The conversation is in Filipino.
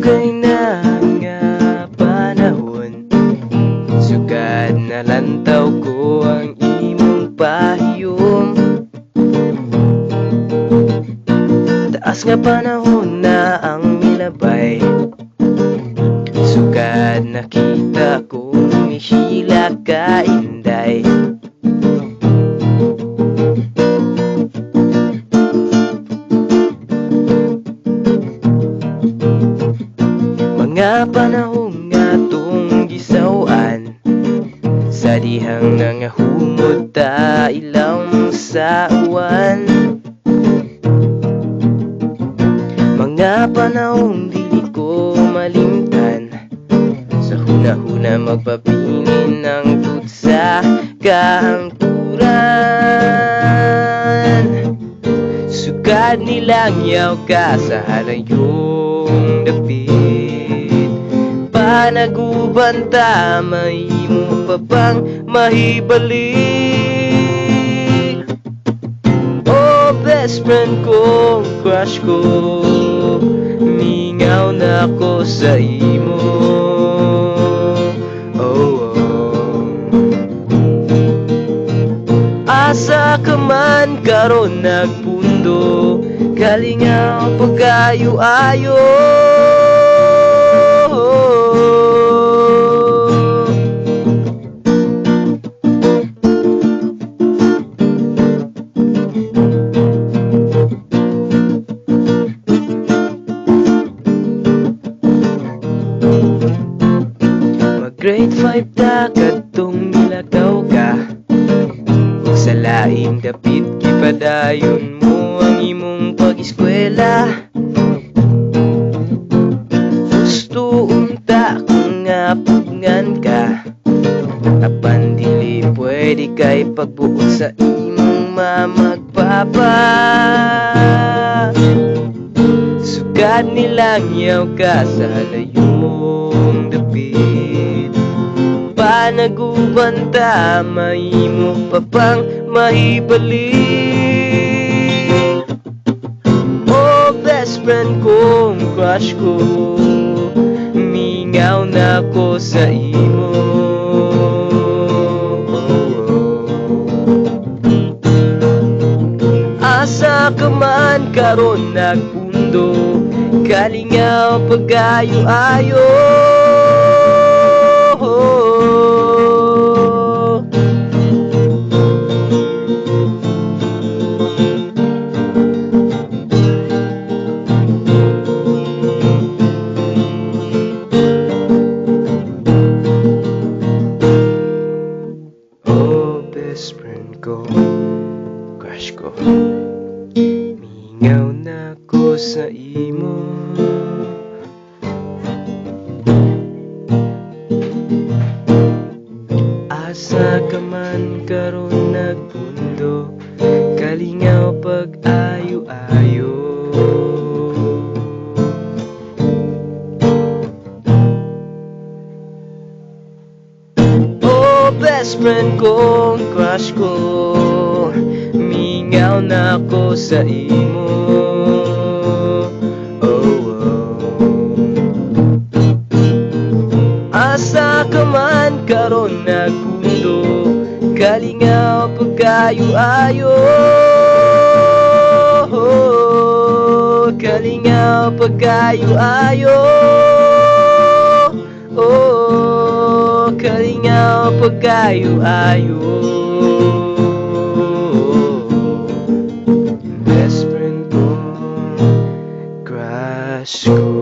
Dugay na nga panahon, sugad na lantaw ko ang imong pahiyom. Taas nga panahon na ang milabay, sugad nakita kong misila ka inday. Mga panahon nga tong gisawan, sa dihang nangahumod ta ilaw sa uwan. Mga panahon dili ko malimtan, sa huna-huna magpabilin ng tutsa kahangturan. Sugad nilang yaw ka sa halayong dapit, panagubanta mahimo pa bang mahibalik? Oh, best friend ko, crush ko, mingaw na ko sa imo. Oh, oh. Asa ka man karon nagpundo, kalingaw pagayo-ayo. Grade 5 ta kadtong nilakaw ka, ug sa laing dapit gipadayon mo ang imong pag-eskwela. Gusto unta kung nga pugngan ka, apan dili pwede kay pagbuot sa imong mamagpapa. Sugad nilang yaw ka sa halayong dapit, panagubanta mahimo pa bang mahibalik? Oh, best friend ko, crush ko, mingaw na ko sa imo. Asa ka man karon nagpundo, kalingaw pagayo-ayo. Best friend ko, crush ko, mingaw na ko sa imo. Asa ka man karon nagpundo, kalingaw pag-ayo-ayo. Best friend ko, crush ko, mingaw na ko sa imo. Oh, oh. Asa ka man karon nagpundo, kalingaw pagkayo-ayo. Kalingaw pagkayo-ayo. Oh, kalingaw pagkayo-ayo. Best friend ko, crush ko.